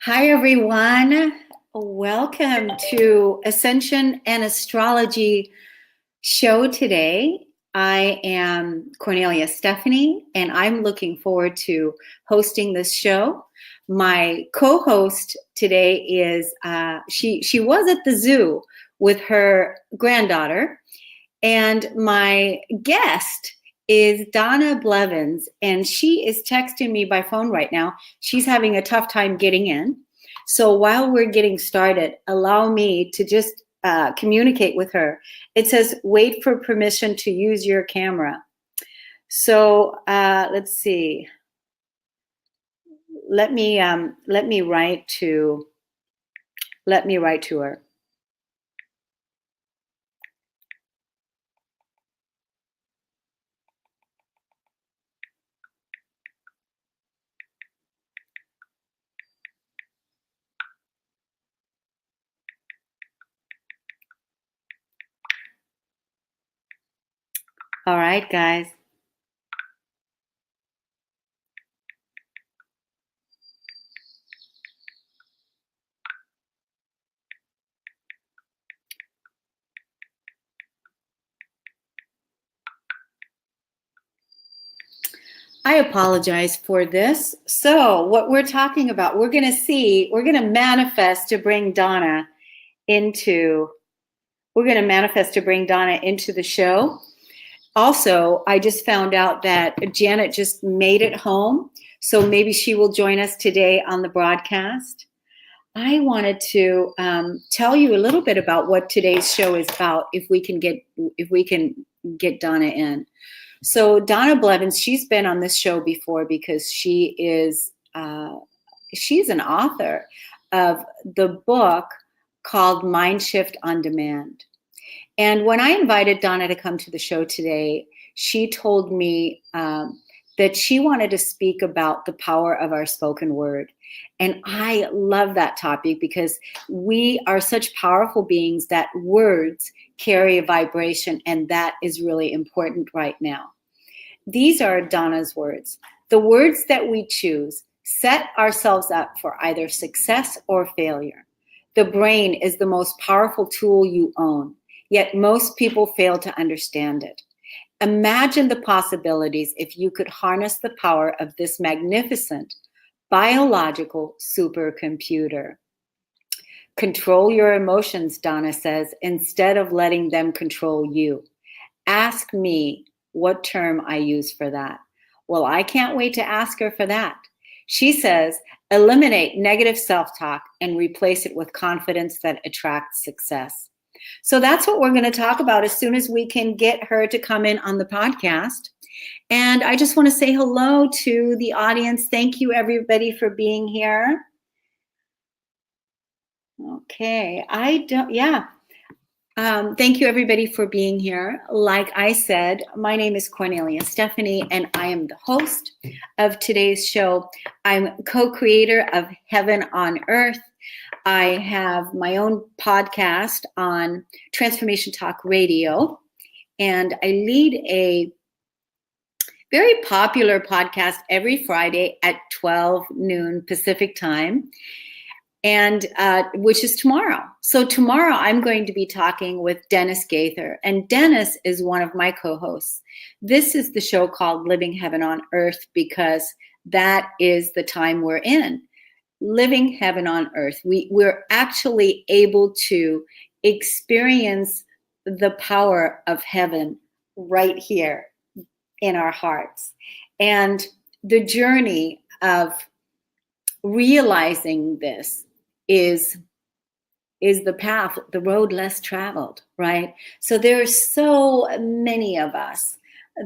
Hi, everyone. Welcome to Ascension and Astrology show today. I am Kornelia Stephanie, and I'm looking forward to hosting this show. My co-host today is, she was at the zoo with her granddaughter, and my guest is Donna Blevins, and she is texting me by phone right now. She's having a tough time getting in. So while we're getting started, allow me to just communicate with her. It says, wait for permission to use your camera. So let's see. Let me write to her. All right, guys. I apologize for this. So what we're talking about, we're going to manifest to bring Donna into, the show. Also, I just found out that Janet just made it home. So maybe she will join us today on the broadcast. I wanted to tell you a little bit about what today's show is about, if we can get Donna in. So Donna Blevins, she's been on this show before because she's an author of the book called Mind Shift on Demand. And when I invited Donna to come to the show today, she told me that she wanted to speak about the power of our spoken word. And I love that topic because we are such powerful beings that words carry a vibration, and that is really important right now. These are Donna's words. The words that we choose set ourselves up for either success or failure. The brain is the most powerful tool you own, yet most people fail to understand it. Imagine the possibilities if you could harness the power of this magnificent biological supercomputer. Control your emotions, Donna says, instead of letting them control you. Ask me what term I use for that. Well, I can't wait to ask her for that. She says, eliminate negative self-talk and replace it with confidence that attracts success. So that's what we're going to talk about as soon as we can get her to come in on the podcast. And I just want to say hello to the audience. Thank you, everybody, for being here. Okay, thank you, everybody, for being here. Like I said, my name is Kornelia Stephanie, and I am the host of today's show. I'm co-creator of Heaven on Earth. I have my own podcast on Transformation Talk Radio, and I lead a very popular podcast every Friday at 12 noon Pacific time, and which is tomorrow. So tomorrow I'm going to be talking with Dennis Gaither, and Dennis is one of my co-hosts. This is the show called Living Heaven on Earth because that is the time we're in. Living heaven on earth. We're actually able to experience the power of heaven right here in our hearts. And the journey of realizing this is the path, the road less traveled, right? So there are so many of us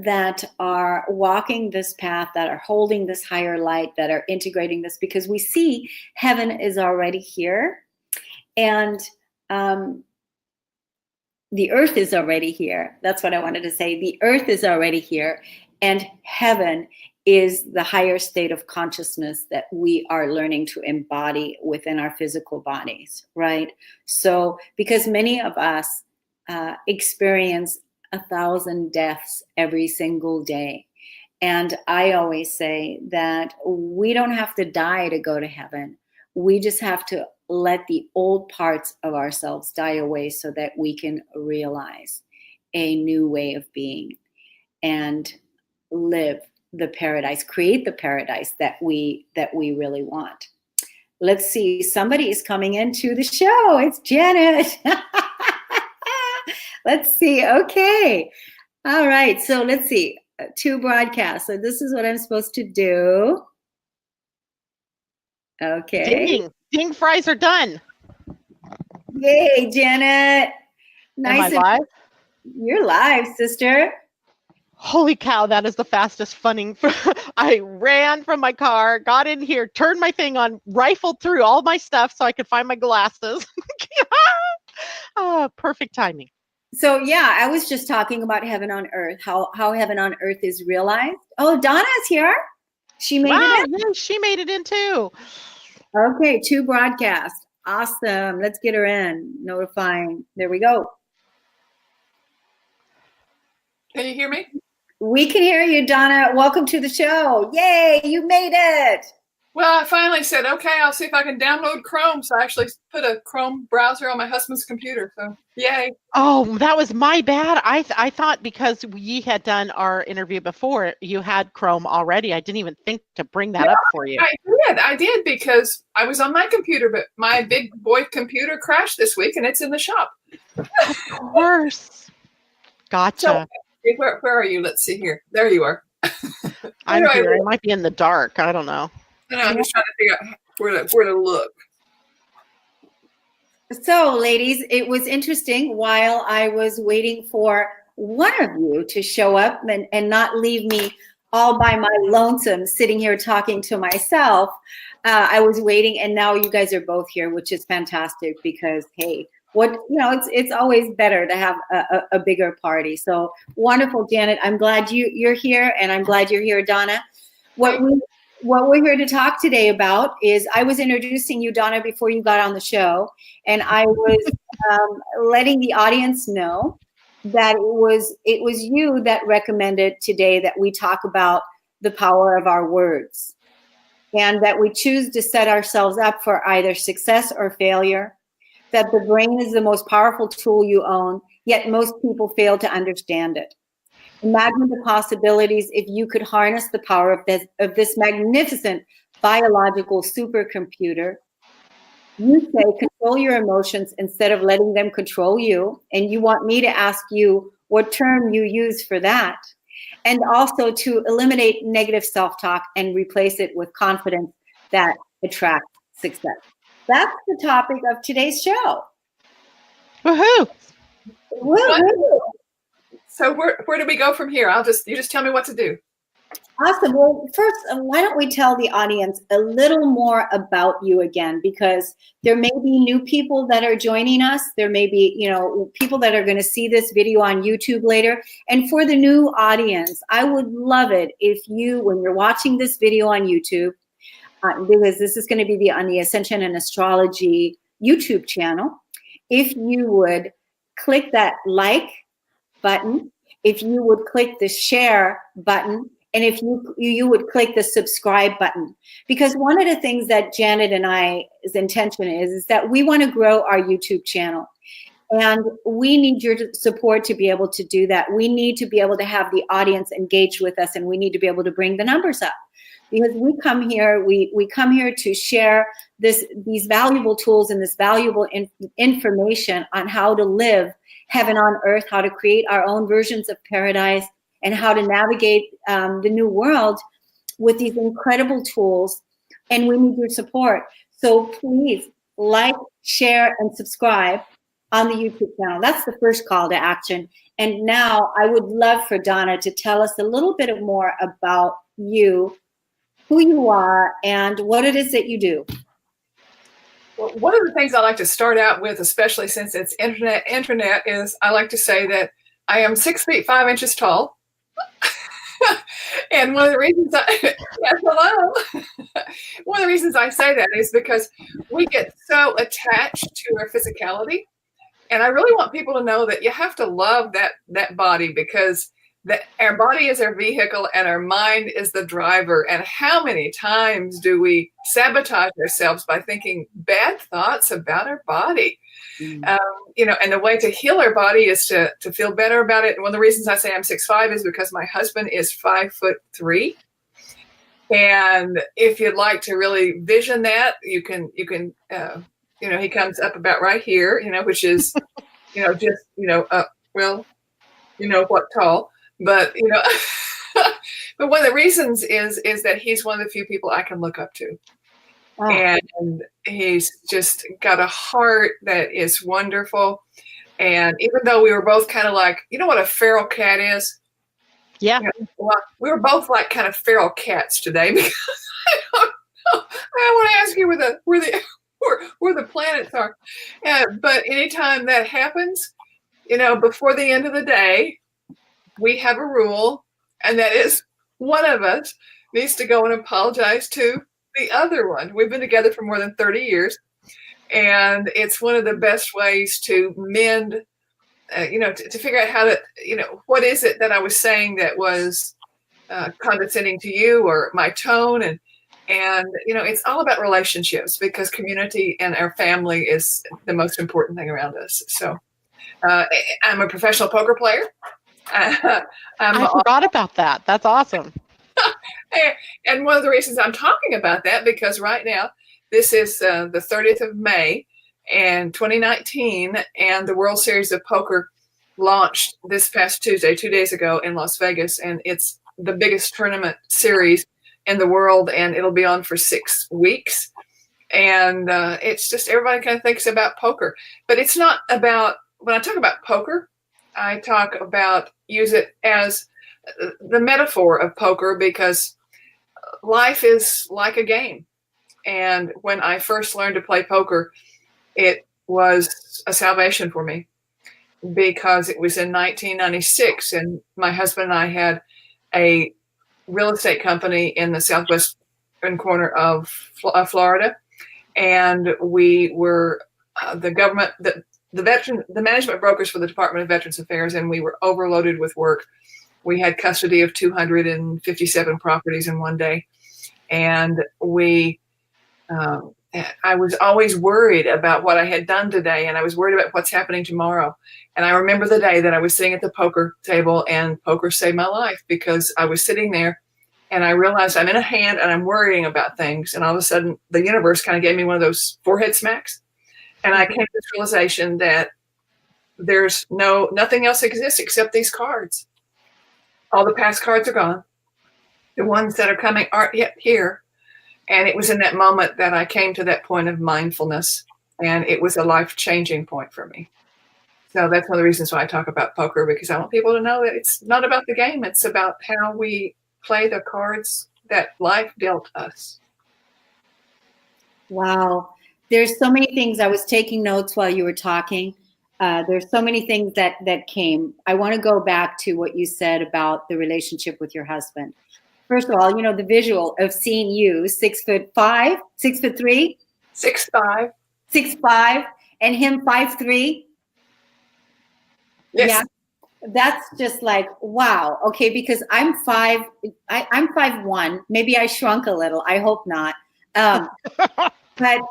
that are walking this path, that are holding this higher light, that are integrating this, because we see heaven is already here, and the earth is already here. That's what I wanted to say. The earth is already here, and heaven is the higher state of consciousness that we are learning to embody within our physical bodies, right? So, because many of us experience 1,000 deaths every single day. And I always say that we don't have to die to go to heaven. We just have to let the old parts of ourselves die away so that we can realize a new way of being and live the paradise, create the paradise that we really want. Let's see, somebody is coming into the show. It's Janet. Let's see. Okay. All right. So let's see. 2 broadcasts. So this is what I'm supposed to do. Okay. Ding fries are done. Yay, Janet. Nice. Am I live? You're live, sister. Holy cow, that is the fastest funning. I ran from my car, got in here, turned my thing on, rifled through all my stuff so I could find my glasses. Perfect timing. So yeah, I was just talking about heaven on earth, how heaven on earth is realized. Oh, Donna's here. She made it in. Yeah, she made it in too. Okay, 2 broadcasts. Awesome. Let's get her in. Notifying. There we go. Can you hear me? We can hear you, Donna. Welcome to the show. Yay, you made it. Well, I finally said, okay, I'll see if I can download Chrome. So I actually put a Chrome browser on my husband's computer. So yay. Oh, that was my bad. I thought because we had done our interview before, you had Chrome already. I didn't even think to bring that up for you. I did because I was on my computer, but my big boy computer crashed this week and it's in the shop. Of course. Gotcha. So, where are you? Let's see here. There you are. I'm here. I might be in the dark. I don't know. No, I'm just trying to figure out where to look. So, ladies, it was interesting while I was waiting for one of you to show up and not leave me all by my lonesome sitting here talking to myself. I was waiting, and now you guys are both here, which is fantastic because, hey, it's always better to have a bigger party. So wonderful, Janet. I'm glad you're here, and I'm glad you're here, Donna. What we're here to talk today about is I was introducing you, Donna, before you got on the show, and I was letting the audience know that it was you that recommended today that we talk about the power of our words, and that we choose to set ourselves up for either success or failure, that the brain is the most powerful tool you own, yet most people fail to understand it. Imagine the possibilities if you could harness the power of this magnificent biological supercomputer. You say control your emotions instead of letting them control you. And you want me to ask you what term you use for that. And also to eliminate negative self-talk and replace it with confidence that attracts success. That's the topic of today's show. Woohoo! Woo-hoo. So where do we go from here? You just tell me what to do. Awesome. Well, first, why don't we tell the audience a little more about you again? Because there may be new people that are joining us. There may be, people that are going to see this video on YouTube later. And for the new audience, I would love it if you, when you're watching this video on YouTube, because this is going to be on the Ascension and Astrology YouTube channel, if you would click that like button, if you would click the share button, and if you would click the subscribe button. Because one of the things that Janet and I's intention is that we want to grow our YouTube channel. And we need your support to be able to do that. We need to be able to have the audience engage with us, and we need to be able to bring the numbers up. Because we come here to share these valuable tools and this valuable information on how to live heaven on earth, how to create our own versions of paradise, and how to navigate the new world with these incredible tools. And we need your support. So please like, share, and subscribe on the YouTube channel. That's the first call to action. And now I would love for Donna to tell us a little bit more about you, who you are, and what it is that you do. Well, one of the things I like to start out with, especially since it's internet, is I like to say that I am 6 feet 5 inches tall. And one of the reasons one of the reasons I say that is because we get so attached to our physicality. And I really want people to know that you have to love that body, because that our body is our vehicle and our mind is the driver. And how many times do we sabotage ourselves by thinking bad thoughts about our body? And the way to heal our body is to feel better about it. And one of the reasons I say I'm 6'5" is because my husband is 5'3". And if you'd like to really vision that, you can, he comes up about right here, which is, what tall, but, but one of the reasons is that he's one of the few people I can look up to. Oh. And he's just got a heart that is wonderful. And even though we were both kind of like, you know what a feral cat is? Yeah. We were both like kind of feral cats today because I don't know. I want to ask you where the planets are. But anytime that happens, before the end of the day, we have a rule, and that is one of us needs to go and apologize to the other one. We've been together for more than 30 years, and it's one of the best ways to mend, to figure out how to, what is it that I was saying that was condescending to you, or my tone. And it's all about relationships, because community and our family is the most important thing around us. So I'm a professional poker player. I forgot about that. That's awesome. And one of the reasons I'm talking about that, because right now, this is the 30th of May and 2019, and the World Series of Poker launched this past Tuesday, 2 days ago, in Las Vegas. And it's the biggest tournament series in the world, and it'll be on for 6 weeks. And it's just, everybody kind of thinks about poker, but it's not about, when I talk about poker, I talk about, use it as the metaphor of poker, because life is like a game. And when I first learned to play poker, it was a salvation for me, because it was in 1996, and my husband and I had a real estate company in the southwestern corner of Florida, and we were the government, the management brokers for the Department of Veterans Affairs, and we were overloaded with work. We had custody of 257 properties in one day, and I was always worried about what I had done today, and I was worried about what's happening tomorrow. And I remember the day that I was sitting at the poker table, and poker saved my life, because I was sitting there and I realized I'm in a hand and I'm worrying about things. And all of a sudden, the universe kind of gave me one of those forehead smacks. And I came to this realization that there's nothing else exists except these cards. All the past cards are gone. The ones that are coming aren't yet here. And it was in that moment that I came to that point of mindfulness, and it was a life-changing point for me. So that's one of the reasons why I talk about poker, because I want people to know that it's not about the game. It's about how we play the cards that life dealt us. Wow. There's so many things. I was taking notes while you were talking. There's so many things that came. I want to go back to what you said about the relationship with your husband. First of all, the visual of seeing you 6'5", 6'3", 6'5", 6'5", and him 5'3". Yes. Yeah, that's just like, wow. Okay, because I'm 5'1". Maybe I shrunk a little. I hope not. But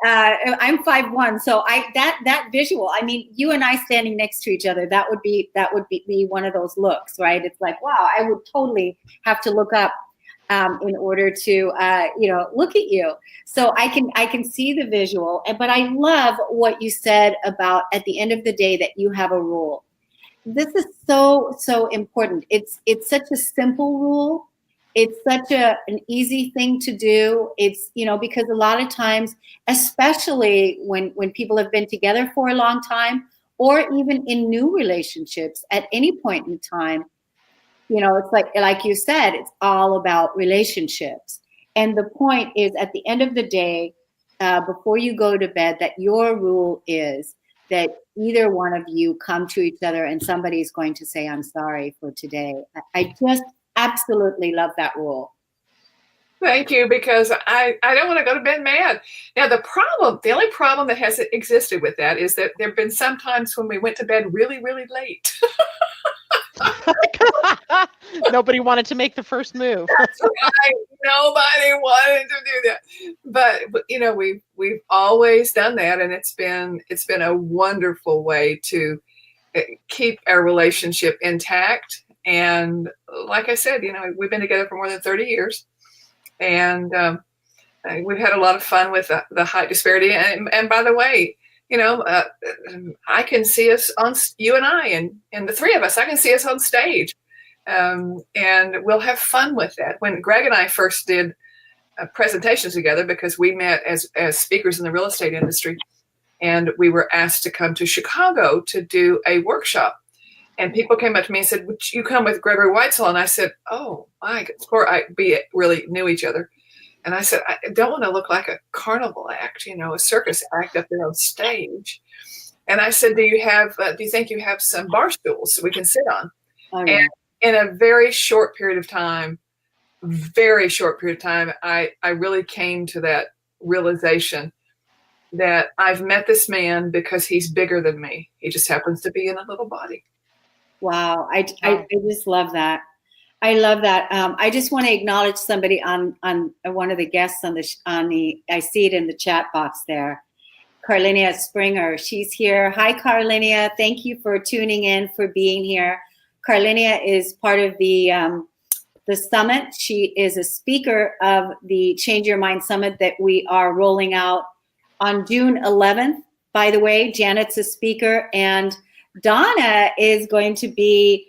I'm 5'1", so that visual. I mean, you and I standing next to each other, that would be one of those looks, right? It's like, wow, I would totally have to look up in order to look at you. So I can see the visual. But I love what you said about, at the end of the day, that you have a rule. This is so important. It's such a simple rule. It's such an easy thing to do. It's, because a lot of times, especially when people have been together for a long time, or even in new relationships at any point in time, it's like you said, it's all about relationships. And the point is, at the end of the day, before you go to bed, that your rule is that either one of you come to each other and somebody's going to say, I'm sorry for today. I just absolutely love that rule. Thank you, because I don't want to go to bed mad. Now, the only problem that has existed with that is that there have been some times when we went to bed really, really late. Nobody wanted to make the first move. That's right. Nobody wanted to do that. But you know, we've always done that, and it's been a wonderful way to keep our relationship intact. And like I said, you know, we've been together for more than 30 years, and we've had a lot of fun with the height disparity. And by the way, you know, I can see us on, you and I, and the three of us, I can see us on stage. And we'll have fun with that. When Greg and I first did presentations together, because we met as speakers in the real estate industry, and we were asked to come to Chicago to do a workshop. And people came up to me and said, "Would you come with Gregory Whitesell?" And I said, "Oh, my God." We really knew each other. And I said, "I don't want to look like a carnival act, you know, a circus act up there on stage." And I said, do you think you have some bar stools we can sit on? Oh, yeah. And in a very short period of time, I really came to that realization that I've met this man because he's bigger than me. He just happens to be in a little body. Wow. I just love that. I love that. I just want to acknowledge somebody on one of the guests on the I see it in the chat box there. Carlinia Springer. She's here. Hi, Carlinia. Thank you for tuning in, for being here. Carlinia is part of the summit. She is a speaker of the Change Your Mind Summit that we are rolling out on June 11th. By the way, Janet's a speaker, and Donna is going to be,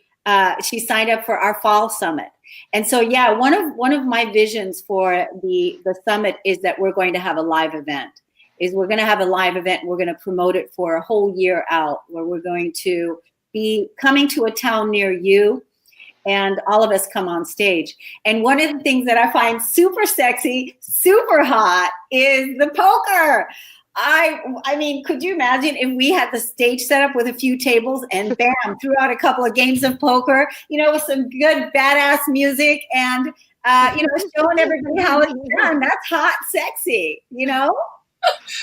she signed up for our fall summit. And so, yeah, one of my visions for the summit is that we're going to have a live event. We're going to promote it for a whole year out, where we're going to be coming to a town near you, and all of us come on stage. And one of the things that I find super sexy, super hot, is the poker. I mean, could you imagine if we had the stage set up with a few tables and bam, threw out a couple of games of poker, you know, with some good badass music and, you know, showing everybody how it's done. That's hot, sexy, you know?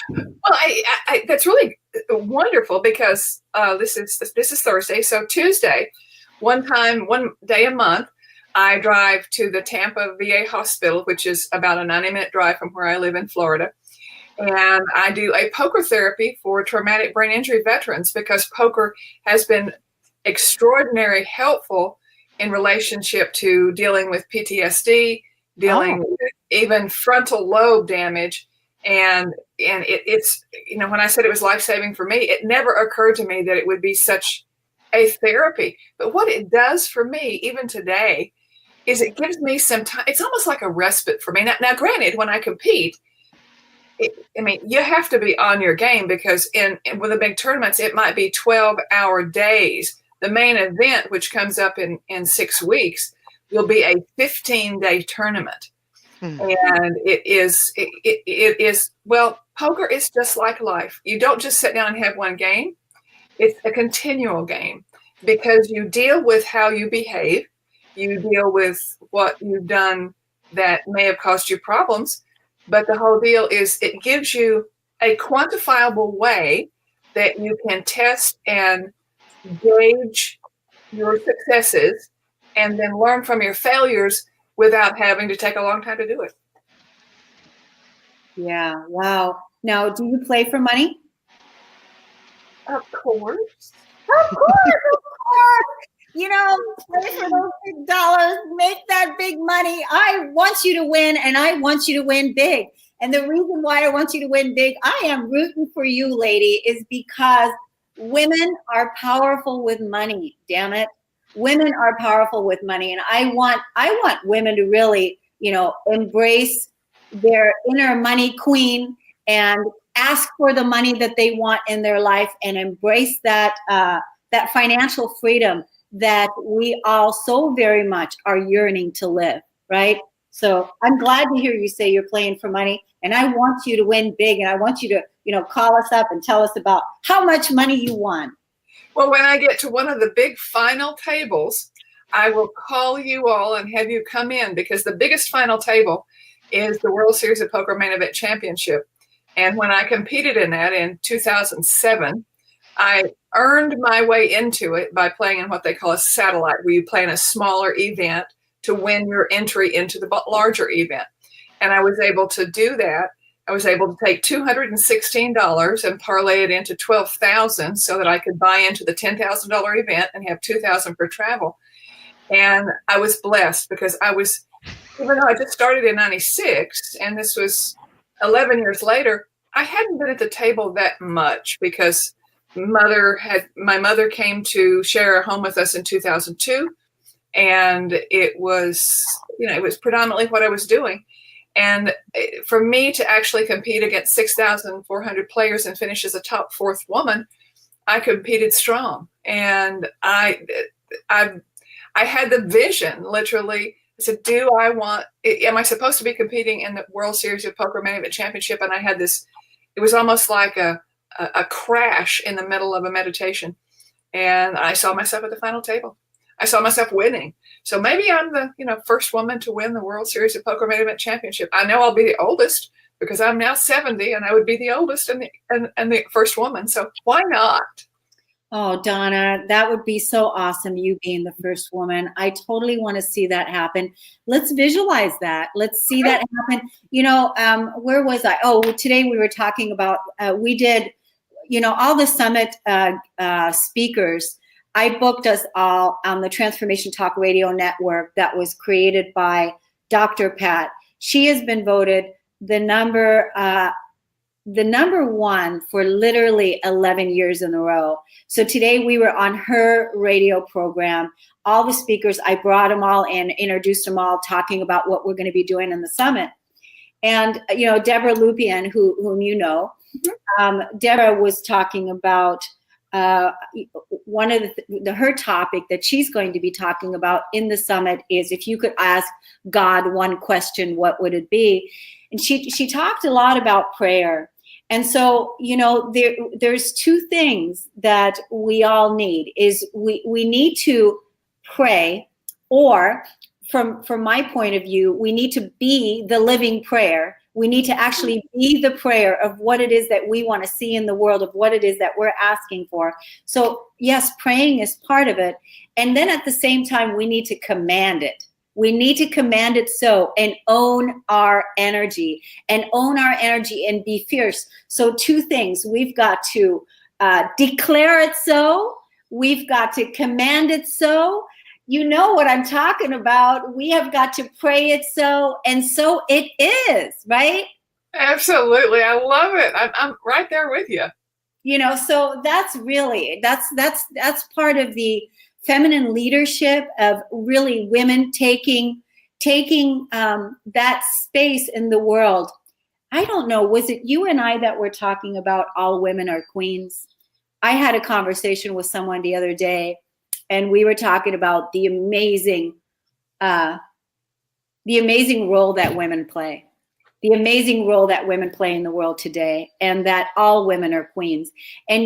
Well, I that's really wonderful, because this is Thursday. So Tuesday, one day a month, I drive to the Tampa VA hospital, which is about a 90-minute drive from where I live in Florida. And I do a poker therapy for traumatic brain injury veterans, because poker has been extraordinarily helpful in relationship to dealing with PTSD, dealing with even frontal lobe damage. And it's, you know, when I said it was life-saving for me, it never occurred to me that it would be such a therapy. But what it does for me, even today, is it gives me some time. It's almost like a respite for me. Now granted, when I compete, I mean, you have to be on your game, because with the big tournaments, it might be 12-hour days. The main event, which comes up in 6 weeks, will be a 15-day tournament. And it is, well, poker is just like life. You don't just sit down and have one game. It's a continual game, because you deal with how you behave. You deal with what you've done that may have caused you problems. But the whole deal is it gives you a quantifiable way that you can test and gauge your successes, and then learn from your failures without having to take a long time to do it. Yeah. Wow. Now, do you play for money? Of course. Of course. You know, play for those big dollars, make that big money. I want you to win, and I want you to win big. And the reason why I want you to win big, I am rooting for you, lady, is because women are powerful with money. Damn it. Women are powerful with money. And I want women to really, you know, embrace their inner money queen and ask for the money that they want in their life, and embrace that financial freedom that we all so very much are yearning to live, right? So I'm glad to hear you say you're playing for money, and I want you to win big, and I want you to, you know, call us up and tell us about how much money you won. Well, when I get to one of the big final tables, I will call you all and have you come in, because the biggest final table is the World Series of Poker Main Event Championship. And when I competed in that in 2007, I earned my way into it by playing in what they call a satellite, where you play in a smaller event to win your entry into the larger event. And I was able to do that. I was able to take $216 and parlay it into $12,000 so that I could buy into the $10,000 event and have $2,000 for travel. And I was blessed because even though I just started in 96 and this was 11 years later, I hadn't been at the table that much because my mother came to share a home with us in 2002. And it was predominantly what I was doing. And for me to actually compete against 6,400 players and finish as a top fourth woman, I competed strong. And I had the vision, literally. I said, am I supposed to be competing in the World Series of Poker Management Championship? And I had this, it was almost like a crash in the middle of a meditation. And I saw myself at the final table. I saw myself winning. So maybe I'm the first woman to win the World Series of Poker Management Championship. I know I'll be the oldest because I'm now 70 and I would be the oldest and the first woman. So why not? Oh, Donna, that would be so awesome, you being the first woman. I totally want to see that happen. Let's visualize that. Let's see that happen. Where was I? Oh, today we were talking about, we did, all the summit speakers. I booked us all on the Transformation Talk Radio Network that was created by Dr. Pat. She has been voted the number one for literally 11 years in a row. So today we were on her radio program. All the speakers, I brought them all in, introduced them all, talking about what we're going to be doing in the summit. And, Deborah Lupien, whom you know, Deborah was talking about one of her topic that she's going to be talking about in the summit is, if you could ask God one question, what would it be? And she talked a lot about prayer. And so, there's two things that we all need is we need to pray, or from my point of view, we need to be the living prayer. We need to actually be the prayer of what it is that we want to see in the world, of what it is that we're asking for. So yes, praying is part of it. And then at the same time, we need to command it. We need to command it so, and own our energy and be fierce. So two things, we've got to declare it so, we've got to command it so. You know what I'm talking about. We have got to pray it so, and so it is, right? Absolutely. I love it. I'm right there with you. So that's part of the feminine leadership of really women taking that space in the world. I don't know, was it you and I that were talking about all women are queens? I had a conversation with someone the other day, and we were talking about the amazing role that women play, in the world today, and that all women are queens. And,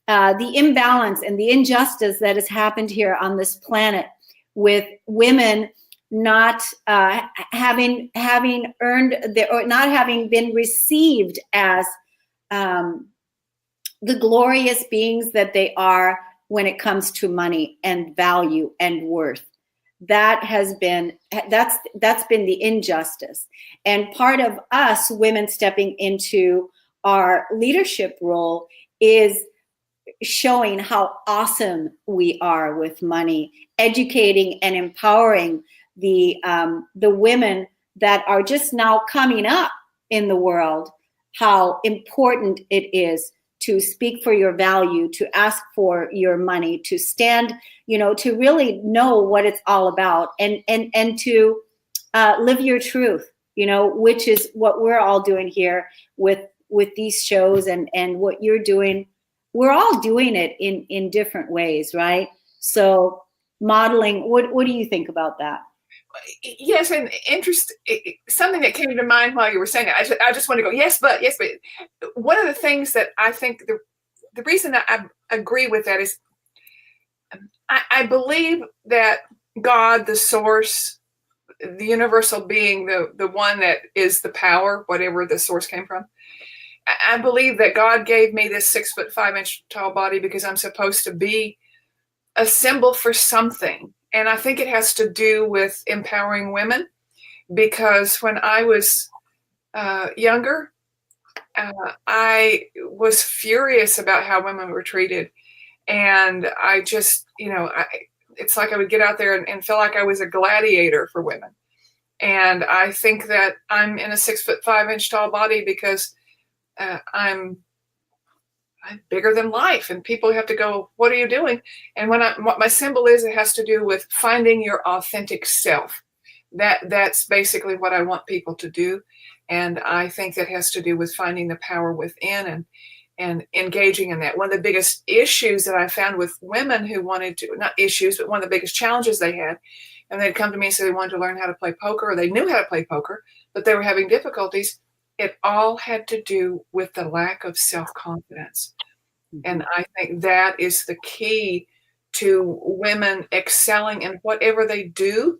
the imbalance and the injustice that has happened here on this planet with women not having earned or not having been received as the glorious beings that they are when it comes to money and value and worth. That's been the injustice. And part of us women stepping into our leadership role is showing how awesome we are with money, educating and empowering the women that are just now coming up in the world, how important it is to speak for your value, to ask for your money, to stand, to really know what it's all about, and to live your truth, which is what we're all doing here with these shows and what you're doing. We're all doing it in different ways, right? So modeling, what do you think about that? Yes, and something that came to mind while you were saying it. I just want to go, yes, but. One of the things that I think the reason that I agree with that is I believe that God, the source, the universal being, the one that is the power, whatever the source came from, I believe that God gave me this 6'5" tall body because I'm supposed to be a symbol for something. And I think it has to do with empowering women, because when I was younger, I was furious about how women were treated. And I just, it's like I would get out there and feel like I was a gladiator for women. And I think that I'm in a 6'5" tall body because I'm bigger than life, and people have to go, what are you doing? And what my symbol is, it has to do with finding your authentic self. That's basically what I want people to do. And I think that has to do with finding the power within and engaging in that. One of the biggest issues that I found with women who wanted to, not issues, but one of the biggest challenges they had, and they'd come to me and say they wanted to learn how to play poker, or they knew how to play poker, but they were having difficulties. It all had to do with the lack of self-confidence. And I think that is the key to women excelling in whatever they do,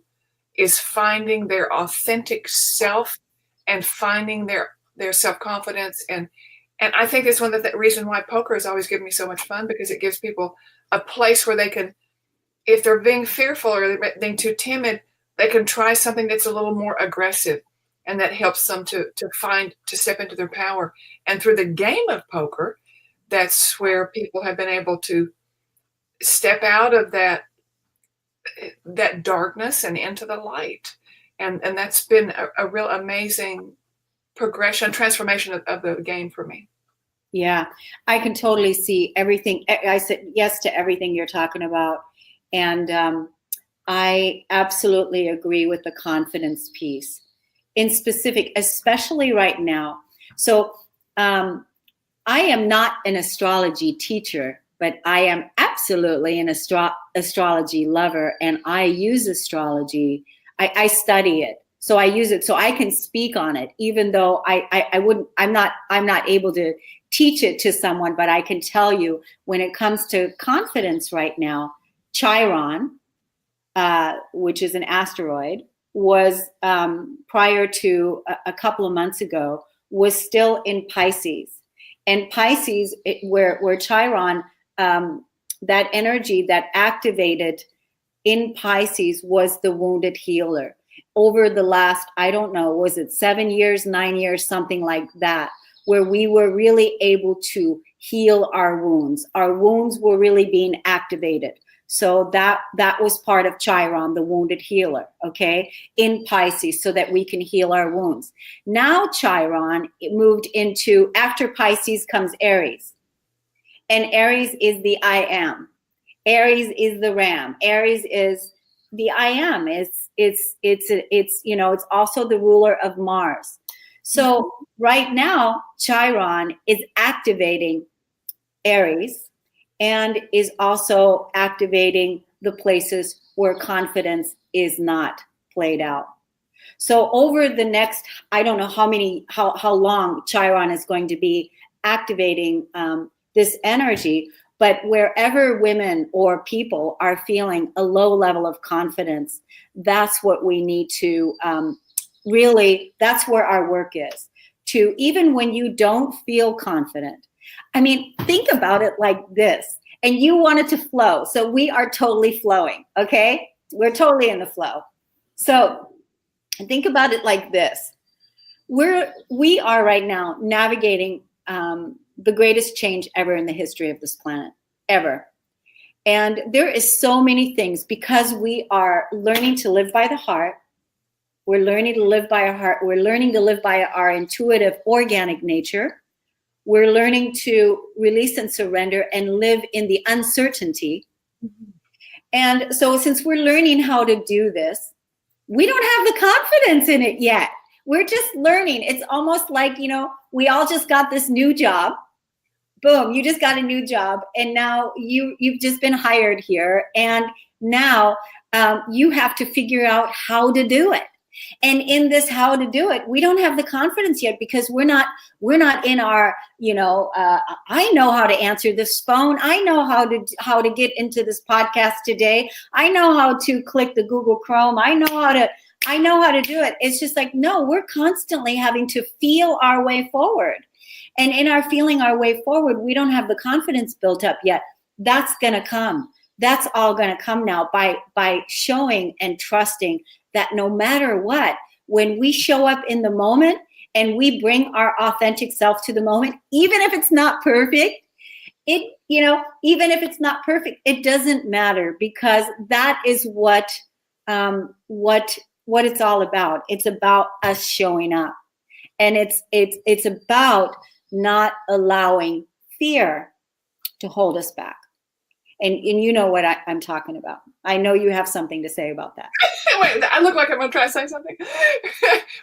is finding their authentic self and finding their self-confidence. And I think it's one of the reasons why poker has always given me so much fun, because it gives people a place where they can, if they're being fearful or they're being too timid, they can try something that's a little more aggressive. And that helps them to step into their power. And through the game of poker, that's where people have been able to step out of that darkness and into the light. And that's been a real amazing progression, transformation of the game for me. Yeah, I can totally see everything. I said yes to everything you're talking about. And I absolutely agree with the confidence piece. In specific, especially right now. So I am not an astrology teacher, but I am absolutely an astrology lover, and I use astrology. I study it, so I use it so I can speak on it. Even though I'm not able to teach it to someone, but I can tell you when it comes to confidence right now, Chiron, which is an asteroid, was prior to a couple of months ago, was still in Pisces. And Pisces, where Chiron, that energy that activated in Pisces was the wounded healer. Over the last, I don't know, was it 7 years, 9 years, something like that, where we were really able to heal our wounds. Our wounds were really being activated. So that was part of Chiron, the wounded healer, okay, in Pisces, so that we can heal our wounds. Now Chiron, it moved into, after Pisces comes Aries. And Aries is the I am. Aries is the ram. Aries is the I am. It's also the ruler of Mars. So right now, Chiron is activating Aries, and is also activating the places where confidence is not played out. So over the next, I don't know how long Chiron is going to be activating this energy, but wherever women or people are feeling a low level of confidence, that's what we need to really, that's where our work is. To even when you don't feel confident, I mean, think about it like this, and you want it to flow. So we are totally flowing, okay? We're totally in the flow. So think about it like this. We are right now navigating the greatest change ever in the history of this planet, ever. And there is so many things, because we are learning to live by the heart. We're learning to live by our heart. We're learning to live by our intuitive, organic nature. We're learning to release and surrender and live in the uncertainty. Mm-hmm. And so since we're learning how to do this, we don't have the confidence in it yet. We're just learning. It's almost like, we all just got this new job. Boom, you just got a new job. And now you've just been hired here. And now you have to figure out how to do it. And in this how to do it, we don't have the confidence yet, because we're not in our, I know how to answer this phone. I know how to get into this podcast today. I know how to click the Google Chrome. I know how to I know how to do it. It's just like, no, we're constantly having to feel our way forward. And in our feeling our way forward, we don't have the confidence built up yet. That's going to come. That's all going to come now by showing and trusting that no matter what, when we show up in the moment and we bring our authentic self to the moment, even if it's not perfect, even if it's not perfect, it doesn't matter, because that is what it's all about. It's about us showing up, and it's about not allowing fear to hold us back. And you know what I'm talking about. I know you have something to say about that. Wait, I look like I'm going to try to say something.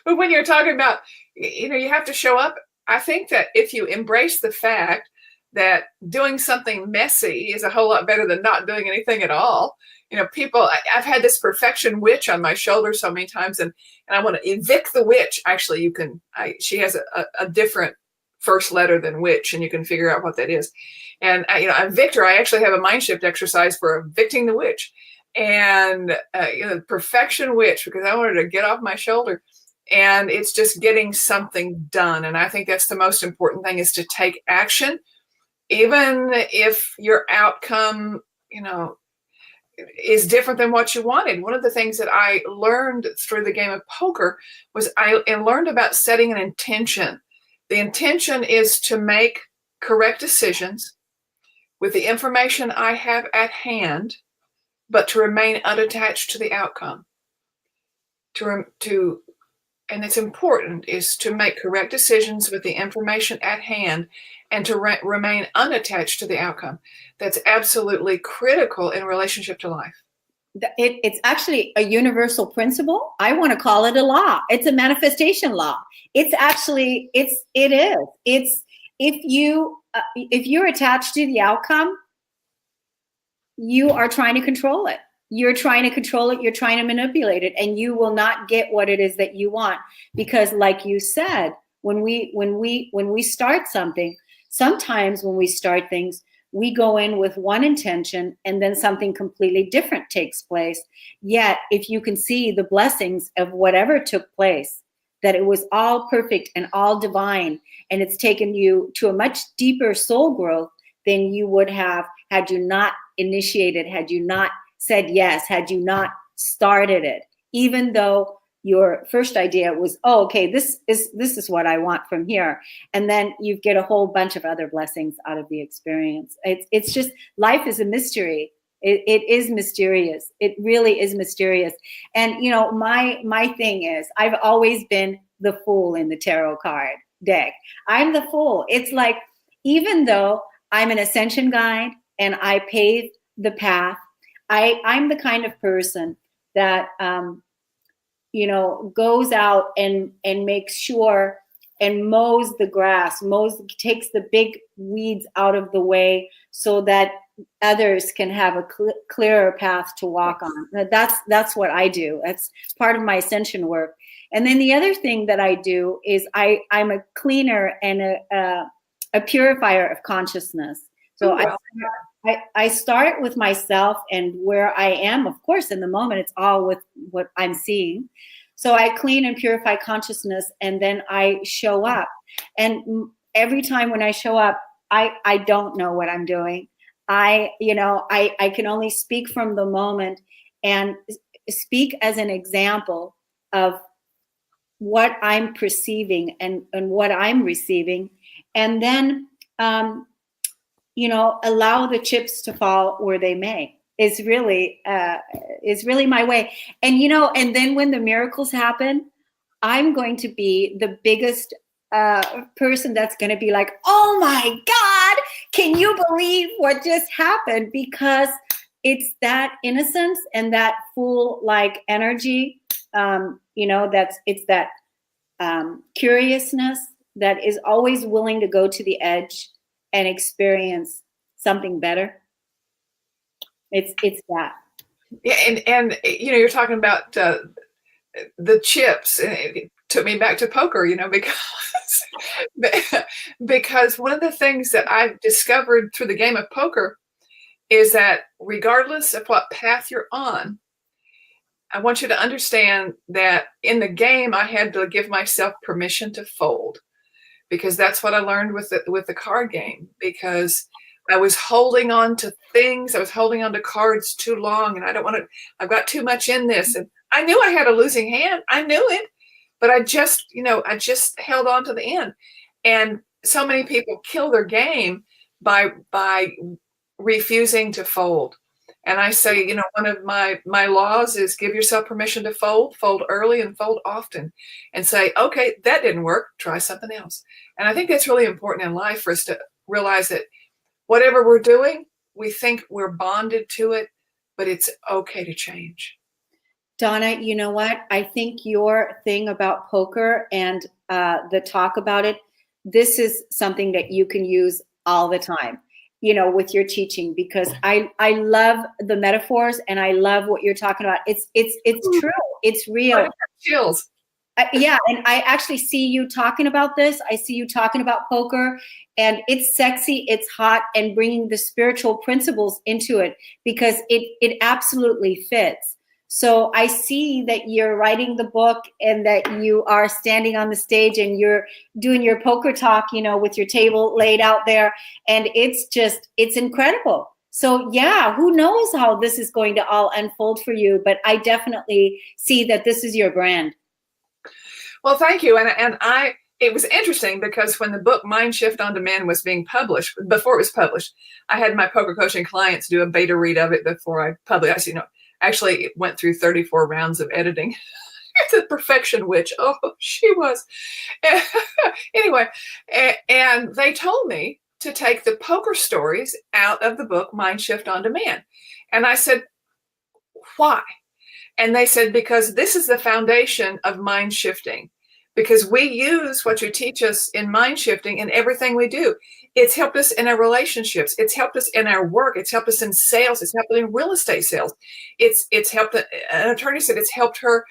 But when you're talking about, you have to show up, I think that if you embrace the fact that doing something messy is a whole lot better than not doing anything at all. I've had this perfection witch on my shoulder so many times, and I want to evict the witch. Actually, she has a different first letter than witch, and you can figure out what that is. And I evict her. I actually have a mind shift exercise for evicting the witch, and perfection witch, because I wanted to get off my shoulder. And it's just getting something done. And I think that's the most important thing, is to take action, even if your outcome, is different than what you wanted. One of the things that I learned through the game of poker was I learned about setting an intention. The intention is to make correct decisions with the information I have at hand, but to remain unattached to the outcome. And it's important, is to make correct decisions with the information at hand and to remain unattached to the outcome. That's absolutely critical in relationship to life. It's actually a universal principle. I want to call it a law. It's a manifestation law. It's actually, it is. It's, if you're attached to the outcome, you are trying to control it. You're trying to control it. You're trying to manipulate it, and you will not get what it is that you want. Because, like you said, when we start something, sometimes when we start things, we go in with one intention, and then something completely different takes place. Yet, if you can see the blessings of whatever took place, that it was all perfect and all divine, and it's taken you to a much deeper soul growth than you would have had you not initiated, had you not said yes, had you not started it. Even though your first idea was, oh, okay, this is what I want from here. And then you get a whole bunch of other blessings out of the experience. It's just, life is a mystery. It is mysterious. It really is mysterious. And, my thing is, I've always been the fool in the tarot card deck. I'm the fool. It's like, even though I'm an ascension guide and I pave the path, I'm the kind of person that, goes out and makes sure and mows the grass, takes the big weeds out of the way so that others can have a clearer path to walk on. That's what I do. That's part of my ascension work. And then the other thing that I do is I'm a cleaner and a purifier of consciousness. So I start with myself and where I am. Of course, in the moment, it's all with what I'm seeing. So I clean and purify consciousness, and then I show up. And every time when I show up, I don't know what I'm doing. I can only speak from the moment and speak as an example of what I'm perceiving and what I'm receiving. And then, allow the chips to fall where they may. Is really my way. And, and then when the miracles happen, I'm going to be the biggest person that's going to be like, oh my God, can you believe what just happened? Because it's that innocence and that fool-like energy, it's that curiousness that is always willing to go to the edge and experience something better. It's that. Yeah, and you're talking about the chips. It took me back to poker, because one of the things that I've discovered through the game of poker is that regardless of what path you're on, I want you to understand that in the game, I had to give myself permission to fold, because that's what I learned with the card game, because I was holding on to things. I was holding on to cards too long, and I don't want to, I've got too much in this. And I knew I had a losing hand. I knew it, but I just held on to the end. And so many people kill their game by refusing to fold. And I say, one of my laws is give yourself permission to fold early and fold often, and say, okay, that didn't work, try something else. And I think that's really important in life for us to realize that whatever we're doing, we think we're bonded to it, but it's okay to change. Donna, you know what? I think your thing about poker and the talk about it, this is something that you can use all the time, with your teaching, because I love the metaphors and I love what you're talking about. It's true. It's real. Chills. Yeah. And I actually see you talking about this. I see you talking about poker, and it's sexy, it's hot, and bringing the spiritual principles into it, because it absolutely fits. So I see that you're writing the book and that you are standing on the stage and you're doing your poker talk, with your table laid out there. And it's incredible. So yeah, who knows how this is going to all unfold for you, but I definitely see that this is your brand. Well, thank you. And it was interesting because when the book Mind Shift on Demand was being published, before it was published, I had my poker coaching clients do a beta read of it before I published. Actually, it went through 34 rounds of editing. It's a perfection witch. Oh, she was. Anyway, and they told me to take the poker stories out of the book Mind Shift on Demand. And I said, why? And they said, because this is the foundation of mind shifting. Because we use what you teach us in mind shifting in everything we do. It's helped us in our relationships. It's helped us in our work. It's helped us in sales. It's helped in real estate sales. It's helped, an attorney said it's helped her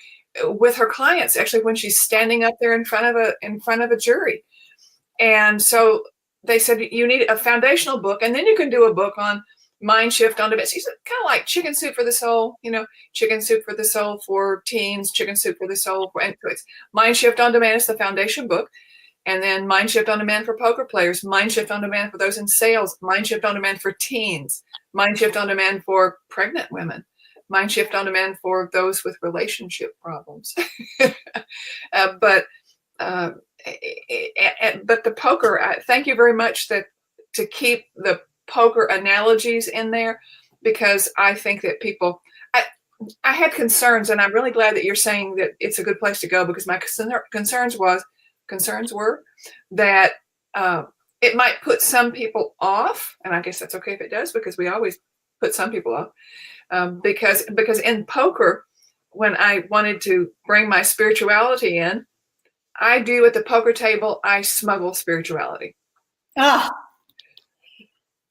with her clients, actually, when she's standing up there in front of a jury. And so they said, you need a foundational book, and then you can do a book on Mind Shift on Demand. So it's kind of like Chicken Soup for the Soul, Chicken Soup for the Soul for teens, Chicken Soup for the Soul for anyways. Mind Shift on Demand is the foundation book. And then Mind Shift on Demand for poker players, Mind Shift on Demand for those in sales, Mind Shift on Demand for teens, Mind Shift on Demand for pregnant women, Mind Shift on Demand for those with relationship problems. But the poker, thank you very much to keep the poker analogies in there, because I think that people, I had concerns, and I'm really glad that you're saying that it's a good place to go, because my concerns were that it might put some people off, and I guess that's okay if it does, because we always put some people off, because in poker, when I wanted to bring my spirituality in, I do at the poker table, I smuggle spirituality. Oh,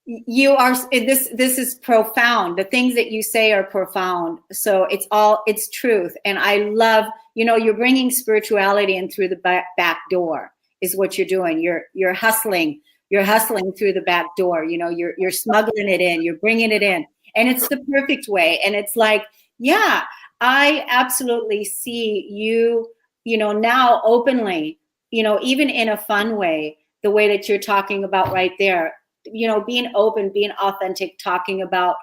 you are, this is profound. The things that you say are profound. So it's truth. And I love, you're bringing spirituality in through the back door is what you're doing. You're hustling through the back door. You're smuggling it in, you're bringing it in, and it's the perfect way. And it's like, yeah, I absolutely see you, now openly, even in a fun way, the way that you're talking about right there, being open, being authentic, talking about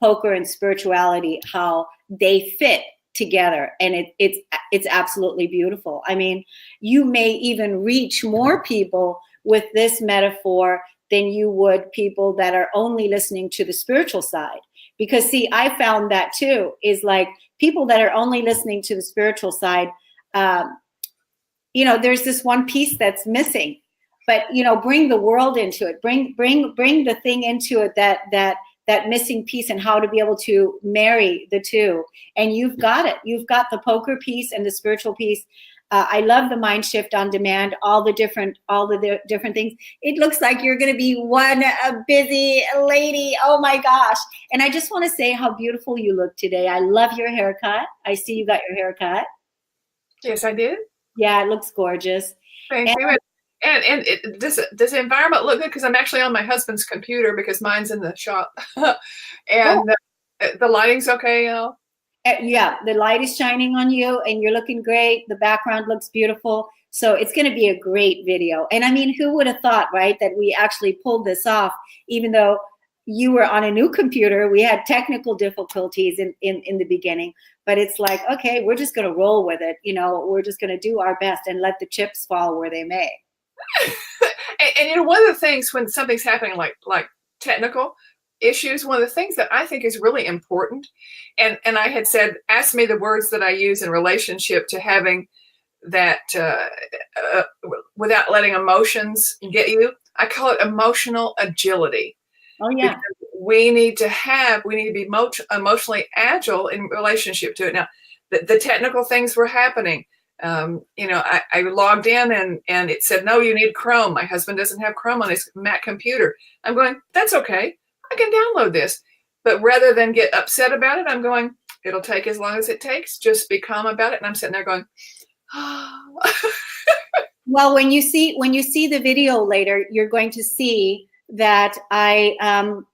poker and spirituality, how they fit together. And it's absolutely beautiful. I mean, you may even reach more people with this metaphor than you would people that are only listening to the spiritual side. Because see, I found that too, is like people that are only listening to the spiritual side, there's this one piece that's missing. But bring the world into it. Bring the thing into it, that missing piece, and how to be able to marry the two. And you've got it. You've got the poker piece and the spiritual piece. I love the Mind Shift on Demand. All the different things. It looks like you're going to be one busy lady. Oh my gosh! And I just want to say how beautiful you look today. I love your haircut. I see you got your haircut. Yes, I did. Yeah, it looks gorgeous. Thank you. And does the environment look good? Because I'm actually on my husband's computer because mine's in the shop. And the lighting's okay, Yeah, the light is shining on you and you're looking great. The background looks beautiful. So it's going to be a great video. And I mean, who would have thought, right, that we actually pulled this off, even though you were on a new computer. We had technical difficulties in the beginning, but it's like, okay, we're just going to roll with it. You know, we're just going to do our best and let the chips fall where they may. And you know, one of the things when something's happening like technical issues, one of the things that I think is really important, and I had said, ask me the words that I use in relationship to having that without letting emotions get you. I call it emotional agility. Oh yeah. Because we need to be emotionally agile in relationship to it. Now, the technical things were happening. You know, I logged in and it said, no, you need Chrome. My husband doesn't have Chrome on his Mac computer. I'm going, that's okay. I can download this. But rather than get upset about it, I'm going, it'll take as long as it takes. Just be calm about it. And I'm sitting there going, oh. Well, when you see the video later, you're going to see that I'm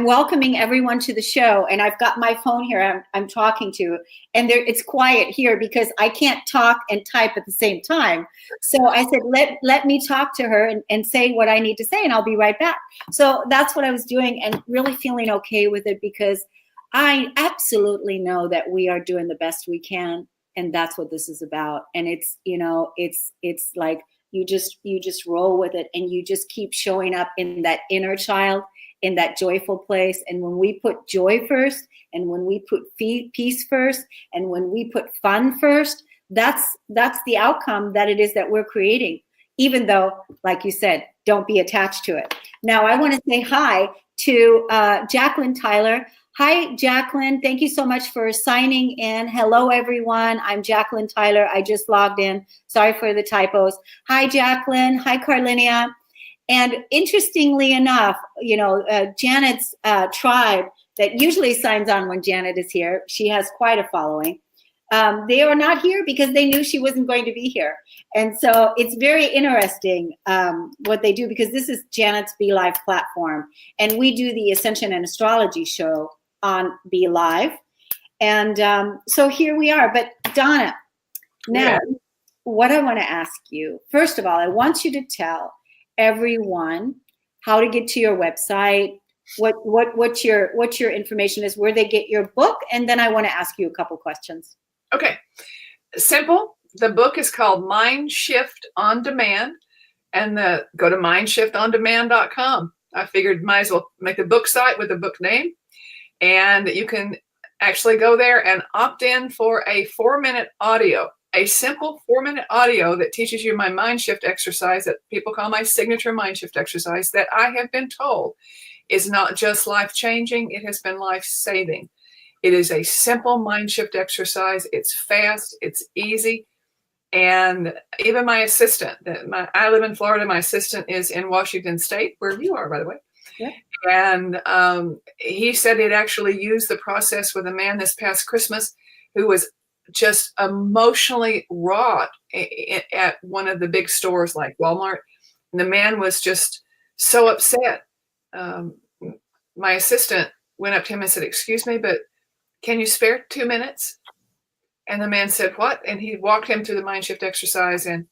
welcoming everyone to the show, and I've got my phone here. I'm talking to, and it's quiet here because I can't talk and type at the same time. So I said, let me talk to her and say what I need to say, and I'll be right back. So that's what I was doing, and really feeling okay with it because I absolutely know that we are doing the best we can, and that's what this is about. And it's, you know, it's like you just roll with it, and you just keep showing up in that inner child, in that joyful place. And when we put joy first, and when we put peace first, and when we put fun first, that's the outcome that it is that we're creating. Even though, like you said, don't be attached to it. Now, I want to say hi to Jacqueline Tyler. Hi, Jacqueline. Thank you so much for signing in. Hello, everyone. I'm Jacqueline Tyler. I just logged in. Sorry for the typos. Hi, Jacqueline. Hi, Kornelia. And interestingly enough, you know, Janet's tribe that usually signs on when Janet is here, she has quite a following. They are not here because they knew she wasn't going to be here. And so it's very interesting what they do, because this is Janet's Be Live platform. And we do the Ascension and Astrology show on Be Live. And so here we are. But Donna, now what I want to ask you, first of all, I want you to tell everyone how to get to your website, what your information is, where they get your book, and then I want to ask you a couple questions. Okay, simple. The book is called Mind Shift on Demand, and go to mindshiftondemand.com. I figured might as well make a book site with a book name, and you can actually go there and opt in for a 4-minute audio. A simple 4-minute audio that teaches you my mind shift exercise that people call my signature mind shift exercise, that I have been told is not just life-changing, it has been life-saving. It is a simple mind shift exercise. It's fast, it's easy. And even my assistant, I live in Florida, my assistant is in Washington State, where you are, by the way. Yeah. And he said he'd actually used the process with a man this past Christmas who was just emotionally wrought at one of the big stores like Walmart. And the man was just so upset. My assistant went up to him and said, "Excuse me, but can you spare 2 minutes?" And the man said, "What?" And he walked him through the mind shift exercise, and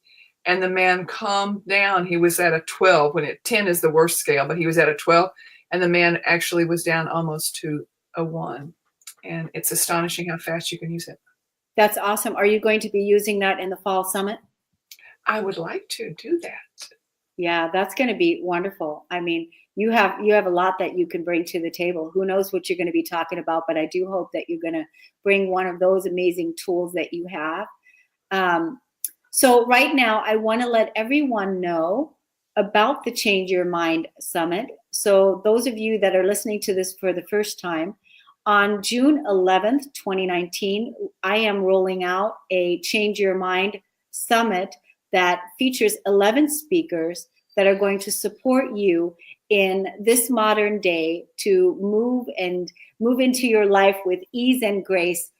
the man calmed down. He was at a 12 when 10 is the worst scale, but he was at a 12. And the man actually was down almost to a 1. And it's astonishing how fast you can use it. That's awesome. Are you going to be using that in the fall summit? I would like to do that. Yeah, that's going to be wonderful. I mean, you have a lot that you can bring to the table. Who knows what you're going to be talking about, but I do hope that you're going to bring one of those amazing tools that you have. So right now, I want to let everyone know about the Change Your Mind Summit. So those of you that are listening to this for the first time, on June 11th, 2019, I am rolling out a Change Your Mind Summit that features 11 speakers that are going to support you in this modern day to move into your life with ease and grace,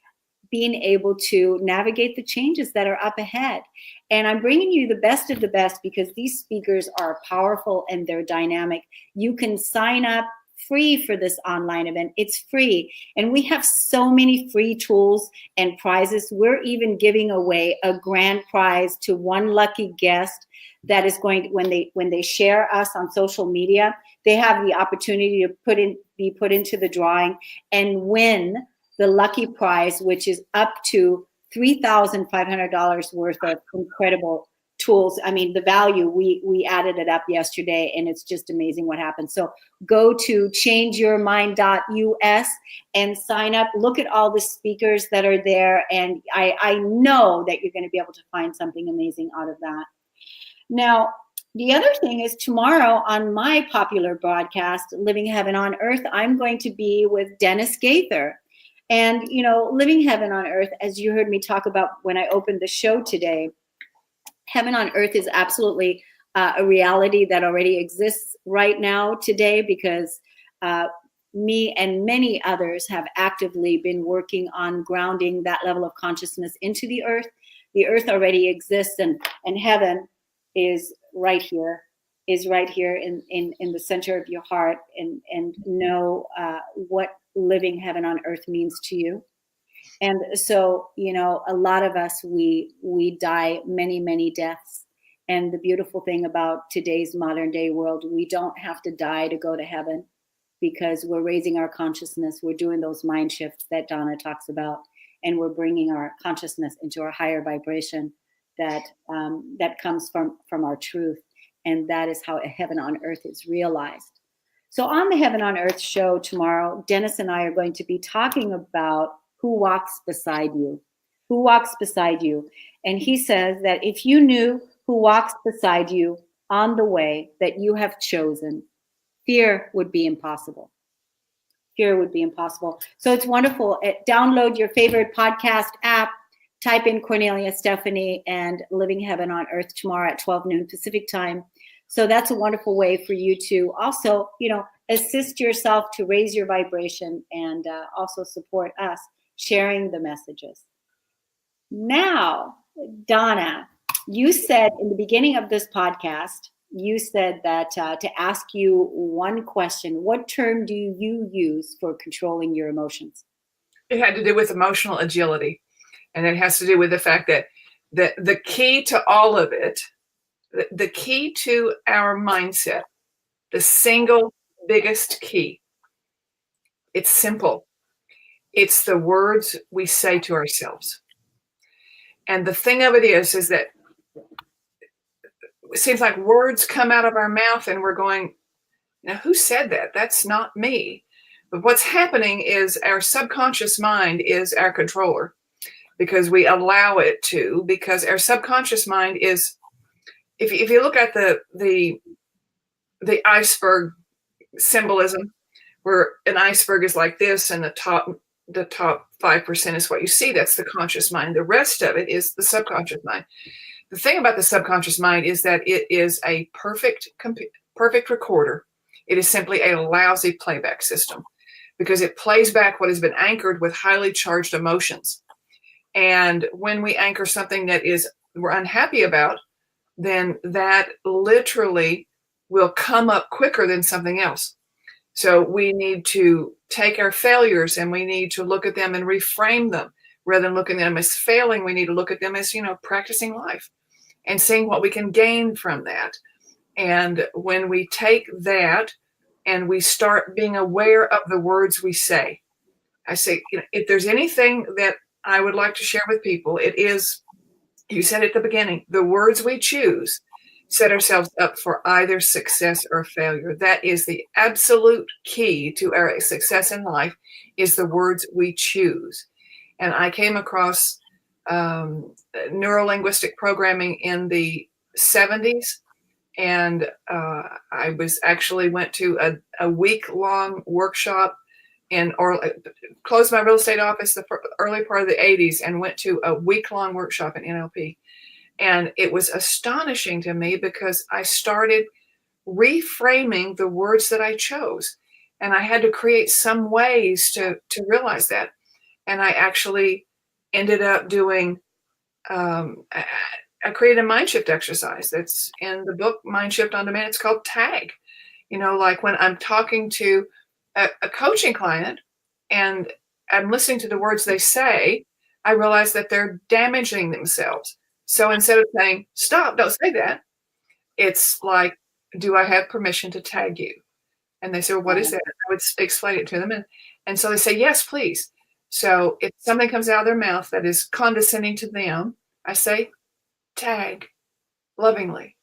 being able to navigate the changes that are up ahead. And I'm bringing you the best of the best because these speakers are powerful and they're dynamic. You can sign up free for this online event. It's free. And we have so many free tools and prizes. We're even giving away a grand prize to one lucky guest that is going to, when they share us on social media, they have the opportunity to be put into the drawing and win the lucky prize, which is up to $3,500 worth of incredible tools. I mean, the value, we added it up yesterday, and it's just amazing what happens. So go to changeyourmind.us and sign up. Look at all the speakers that are there, and I know that you're going to be able to find something amazing out of that. Now, the other thing is tomorrow on my popular broadcast, Living Heaven on Earth, I'm going to be with Dennis Gaither. And, you know, Living Heaven on Earth, as you heard me talk about when I opened the show today, Heaven on Earth is absolutely a reality that already exists right now today, because me and many others have actively been working on grounding that level of consciousness into the earth. The earth already exists, and heaven is right here in the center of your heart, and know what living heaven on earth means to you. And so, you know, a lot of us, we die many, many deaths. And the beautiful thing about today's modern day world, we don't have to die to go to heaven, because we're raising our consciousness. We're doing those mind shifts that Donna talks about, and we're bringing our consciousness into a higher vibration that comes from our truth. And that is how a heaven on earth is realized. So on the Heaven on Earth show tomorrow, Dennis and I are going to be talking about who walks beside you. Who walks beside you? And he says that if you knew who walks beside you on the way that you have chosen, fear would be impossible. Fear would be impossible. So it's wonderful. Download your favorite podcast app, type in Kornelia Stephanie and Living Heaven on Earth tomorrow at 12 noon Pacific time. So that's a wonderful way for you to also, you know, assist yourself to raise your vibration, and also support us sharing the messages. Now, Donna, you said in the beginning of this podcast, you said that to ask you one question, what term do you use for controlling your emotions? It had to do with emotional agility. And it has to do with the fact that the key to all of it, the key to our mindset, the single biggest key, it's simple. It's the words we say to ourselves. And the thing of it is that it seems like words come out of our mouth and we're going, now who said that? That's not me. But what's happening is our subconscious mind is our controller, because we allow it to, because our subconscious mind is, if you look at the iceberg symbolism, where an iceberg is like this and the top 5% is what you see, that's the conscious mind. The rest of it is the subconscious mind. The thing about the subconscious mind is that it is a perfect recorder. It is simply a lousy playback system, because it plays back what has been anchored with highly charged emotions. And when we anchor something that we're unhappy about, then that literally will come up quicker than something else. So we need to take our failures and we need to look at them and reframe them. Rather than looking at them as failing, we need to look at them as, practicing life and seeing what we can gain from that. And when we take that and we start being aware of the words we say, I say, if there's anything that I would like to share with people, it is, you said at the beginning, the words we choose set ourselves up for either success or failure. That is the absolute key to our success in life, is the words we choose. And I came across neuro-linguistic programming in the 70s. And I went to a week-long workshop closed my real estate office the early part of the 80s and went to a week-long workshop in NLP. And it was astonishing to me, because I started reframing the words that I chose. And I had to create some ways to realize that. And I actually ended up doing, I created a mind shift exercise that's in the book, Mind Shift on Demand. It's called TAG. Like when I'm talking to a coaching client and I'm listening to the words they say, I realize that they're damaging themselves. So instead of saying, stop, don't say that, it's like, do I have permission to tag you? And they say, well, what is that? I would explain it to them. And so they say, yes, please. So if something comes out of their mouth that is condescending to them, I say, tag lovingly.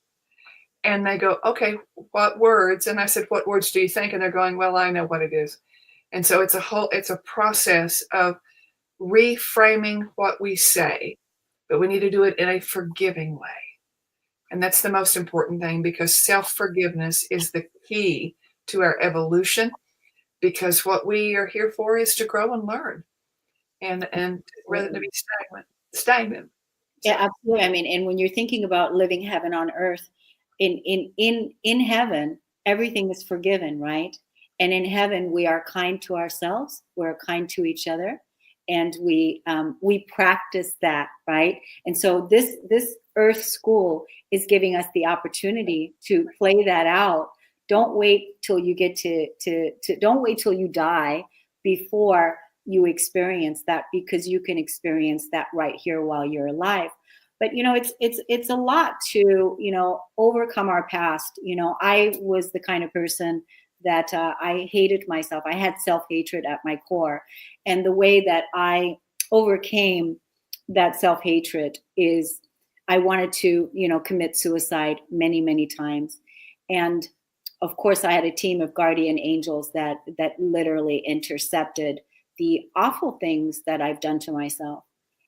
And they go, okay, what words? And I said, what words do you think? And they're going, well, I know what it is. And so it's a process of reframing what we say, but we need to do it in a forgiving way. And that's the most important thing, because self-forgiveness is the key to our evolution, because what we are here for is to grow and learn and rather than to be stagnant. Yeah, absolutely. I mean, and when you're thinking about living heaven on earth, in heaven, everything is forgiven, right? And in heaven, we are kind to ourselves, we're kind to each other, and we practice that, right? And so this Earth School is giving us the opportunity to play that out. Don't wait till you get don't wait till you die before you experience that, because you can experience that right here while you're alive. But it's a lot to overcome our past. I was the kind of person that I hated myself. I had self-hatred at my core, and the way that I overcame that self-hatred is I wanted to commit suicide many times. And of course, I had a team of guardian angels that literally intercepted the awful things that I've done to myself.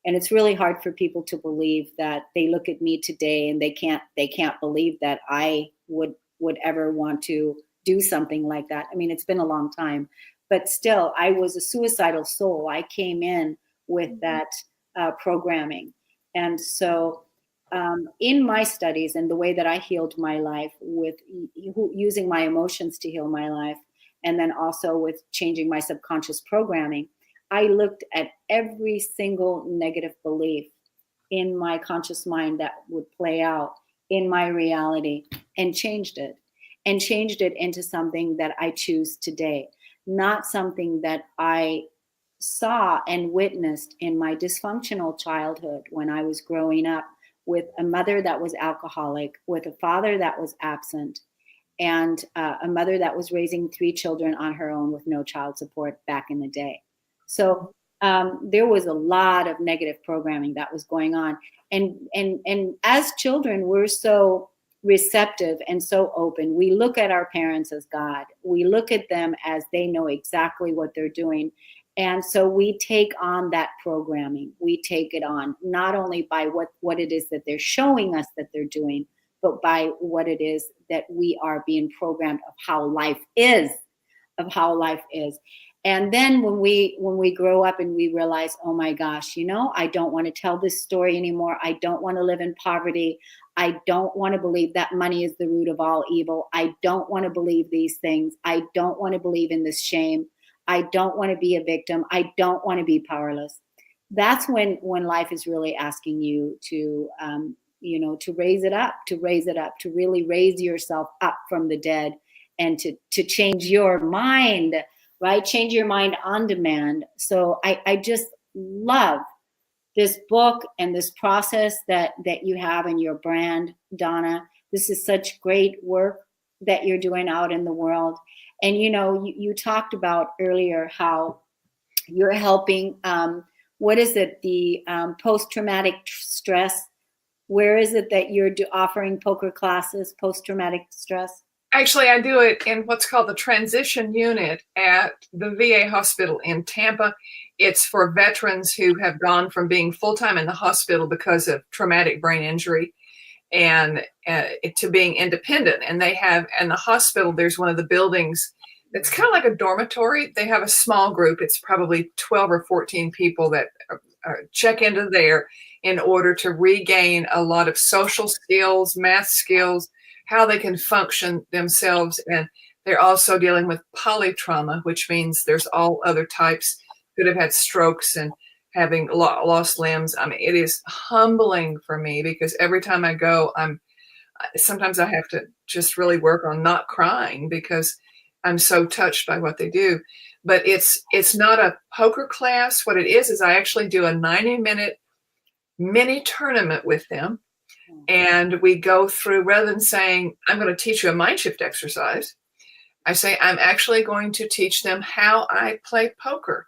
And it's really hard for people to believe that. They look at me today and they can't believe that I would ever want to do something like that. I mean, it's been a long time, but still, I was a suicidal soul. I came in with that programming. And so in my studies and the way that I healed my life with using my emotions to heal my life, and then also with changing my subconscious programming, I looked at every single negative belief in my conscious mind that would play out in my reality and changed it into something that I choose today, not something that I saw and witnessed in my dysfunctional childhood when I was growing up with a mother that was alcoholic, with a father that was absent, and a mother that was raising 3 children on her own with no child support back in the day. So there was a lot of negative programming that was going on. And as children, we're so receptive and so open. We look at our parents as God. We look at them as they know exactly what they're doing. And so we take on that programming. We take it on not only by what it is that they're showing us that they're doing, but by what it is that we are being programmed of how life is. And then when we grow up and we realize, oh my gosh, I don't want to tell this story anymore. I don't want to live in poverty. I don't want to believe that money is the root of all evil. I don't want to believe these things. I don't want to believe in this shame. I don't want to be a victim. I don't want to be powerless. That's when life is really asking you to, to raise it up, to really raise yourself up from the dead, and to change your mind, right? Change your mind on demand. So I just love this book and this process that you have in your brand, Donna. This is such great work that you're doing out in the world. And, you talked about earlier how you're helping, what is it? The post-traumatic stress. Where is it that you're offering poker classes, post-traumatic stress? Actually, I do it in what's called the transition unit at the VA hospital in Tampa. It's for veterans who have gone from being full-time in the hospital because of traumatic brain injury and to being independent. And they have, in the hospital, there's one of the buildings that's kind of like a dormitory. They have a small group. It's probably 12 or 14 people that check into there in order to regain a lot of social skills, math skills, how they can function themselves. And they're also dealing with polytrauma, which means there's all other types, could have had strokes and having lost limbs. I mean, it is humbling for me because every time I go, sometimes I have to just really work on not crying because I'm so touched by what they do. But it's not a poker class. What it is I actually do a 90-minute mini tournament with them. And we go through, rather than saying, I'm going to teach you a mind shift exercise, I say, I'm actually going to teach them how I play poker.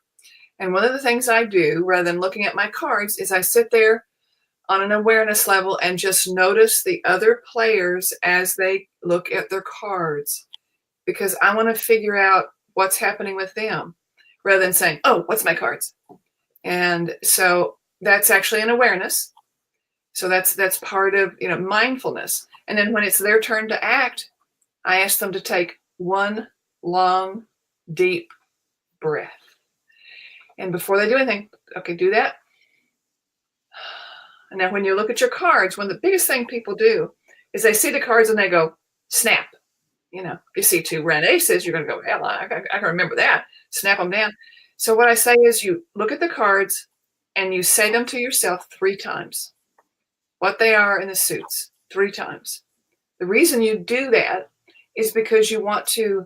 And one of the things I do, rather than looking at my cards, is I sit there on an awareness level and just notice the other players as they look at their cards, because I want to figure out what's happening with them rather than saying, oh, what's my cards? And so that's actually an awareness. So that's part of, mindfulness. And then when it's their turn to act, I ask them to take one long, deep breath. And before they do anything, okay, do that. And now when you look at your cards, one of the biggest thing people do is they see the cards and they go, snap. If you see 2 red aces, you're going to go, hell, I can remember that. Snap them down. So what I say is you look at the cards and you say them to yourself 3 times. What they are in the suits 3 times. The reason you do that is because you want to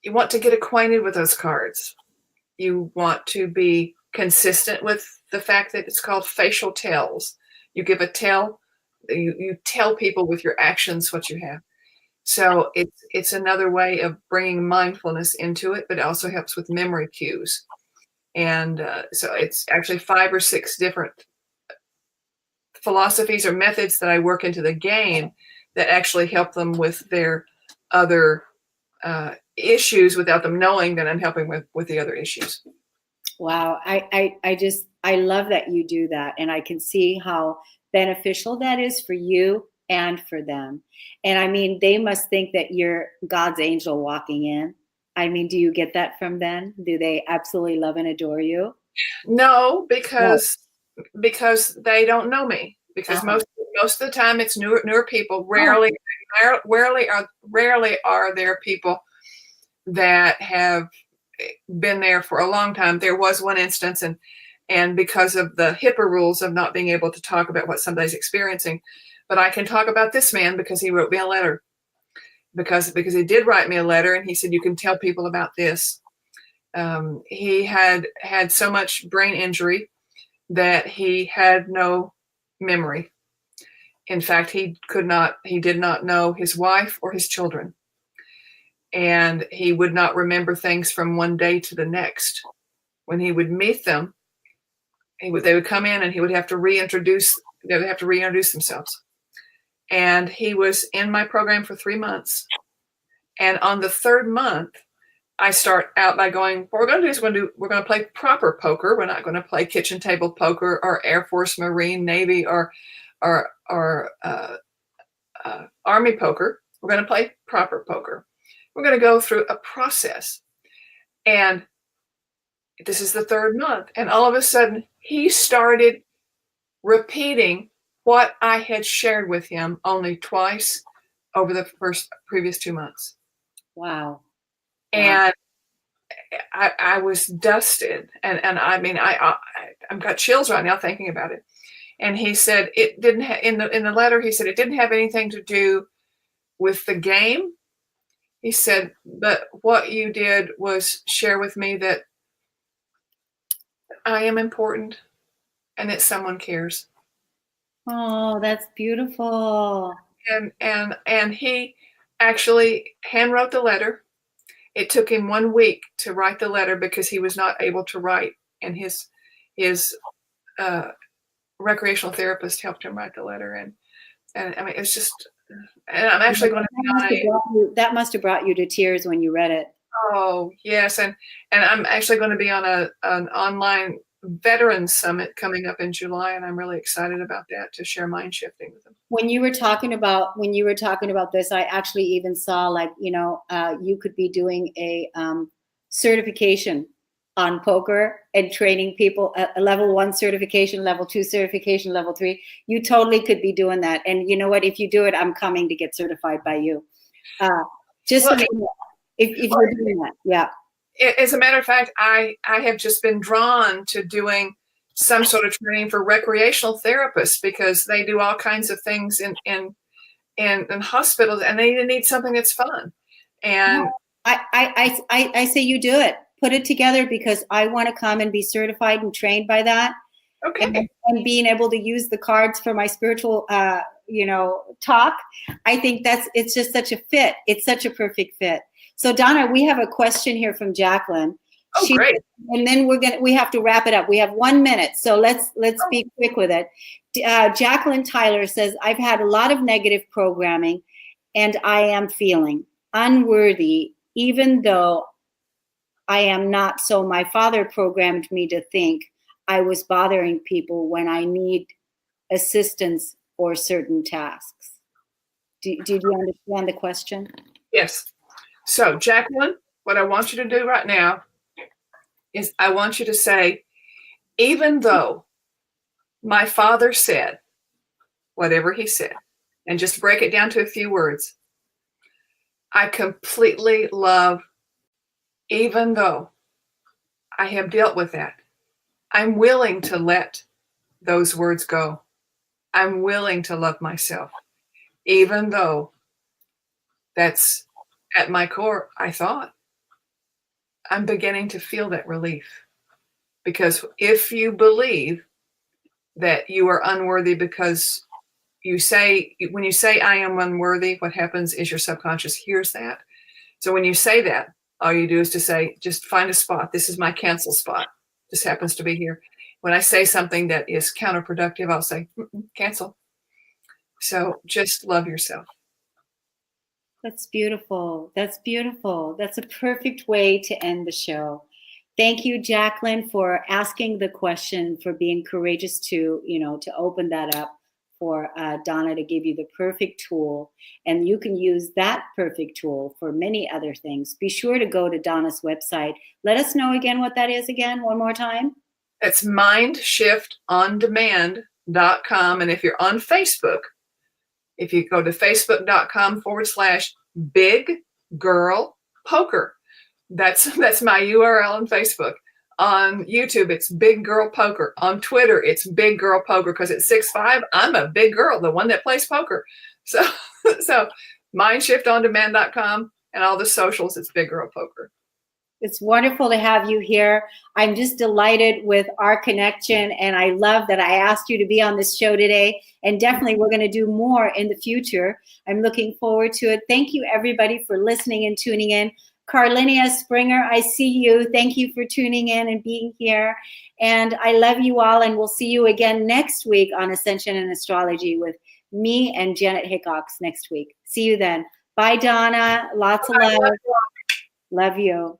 get acquainted with those cards. You want to be consistent with the fact that it's called facial tells. You give a tell, you tell people with your actions what you have. So it's another way of bringing mindfulness into it, but it also helps with memory cues. And so it's actually 5 or 6 different philosophies or methods that I work into the game that actually help them with their other issues without them knowing that I'm helping with the other issues. Wow. I love that you do that. And I can see how beneficial that is for you and for them. And I mean, they must think that you're God's angel walking in. I mean, do you get that from them? Do they absolutely love and adore you? No, because they don't know me. Because most of the time it's newer people. Rarely are there people that have been there for a long time. There was one instance, and because of the HIPAA rules of not being able to talk about what somebody's experiencing, but I can talk about this man because he wrote me a letter. Because he did write me a letter, and he said, you can tell people about this. He had so much brain injury that he had no memory. In fact, he did not know his wife or his children. And he would not remember things from one day to the next. When he would meet them, they would come in and he would have to reintroduce themselves. And he was in my program for 3 months. And on the 3rd month, I start out by going, what we're going to do is we're going to play proper poker. We're not going to play kitchen table poker or Air Force, Marine, Navy, or Army poker. We're going to play proper poker. We're going to go through a process. And this is the 3rd month. And all of a sudden, he started repeating what I had shared with him only twice over the previous 2 months. Wow. And I was dusted. And I mean, I've got chills right now thinking about it. And he said it didn't in the letter, he said it didn't have anything to do with the game. He said, but what you did was share with me that I am important and that someone cares. Oh, that's beautiful. And he actually handwrote the letter. It took him 1 week to write the letter because he was not able to write, and his recreational therapist helped him write the letter. And I mean, it's just, and I'm actually going to that must have brought you to tears when you read it. Oh yes, and I'm actually going to be on an online Veterans Summit coming up in July, and I'm really excited about that, to share mind shifting with them. When you were talking about this, I actually even saw you could be doing a certification on poker and training people, a level 1 certification, level 2 certification, level 3. You totally could be doing that. And you know what? If you do it, I'm coming to get certified by you. If you're doing that, yeah. As a matter of fact, I have just been drawn to doing some sort of training for recreational therapists, because they do all kinds of things in hospitals, and they need something that's fun. And I say you do it. Put it together, because I want to come and be certified and trained by that. Okay. And being able to use the cards for my spiritual, talk. I think it's just such a fit. It's such a perfect fit. So Donna, we have a question here from Jacqueline. Oh, great. And then we have to wrap it up. We have 1 minute. So let's be quick with it. Jacqueline Tyler says, I've had a lot of negative programming and I am feeling unworthy, even though I am not. So my father programmed me to think I was bothering people when I need assistance or certain tasks. Did you understand the question? Yes. So, Jacqueline, what I want you to do right now is I want you to say, even though my father said whatever he said, and just break it down to a few words. I completely love, even though I have dealt with that, I'm willing to let those words go. I'm willing to love myself, even though that's at my core, I thought. I'm beginning to feel that relief. Because if you believe that you are unworthy because when you say I am unworthy, what happens is your subconscious hears that. So when you say that, all you do is to say, just find a spot. This is my cancel spot. This happens to be here. When I say something that is counterproductive, I'll say, cancel. So just love yourself. That's beautiful. That's beautiful. That's a perfect way to end the show. Thank you, Jacqueline, for asking the question, for being courageous to open that up for Donna to give you the perfect tool. And you can use that perfect tool for many other things. Be sure to go to Donna's website. Let us know again what that is again, one more time. It's mindshiftonDemand.com. And if you're on Facebook, if you go to facebook.com/Big Girl Poker, that's my URL on Facebook. On YouTube, it's Big Girl Poker. On Twitter, it's Big Girl Poker, because at 6'5", I'm a big girl, the one that plays poker. So mindshiftonDemand.com and all the socials, it's Big Girl Poker. It's wonderful to have you here. I'm just delighted with our connection, and I love that I asked you to be on this show today. And definitely we're going to do more in the future. I'm looking forward to it. Thank you, everybody, for listening and tuning in. Kornelia Springer, I see you. Thank you for tuning in and being here. And I love you all, and we'll see you again next week on Ascension and Astrology with me and Janet Hickox next week. See you then. Bye, Donna. Lots of love. Love you.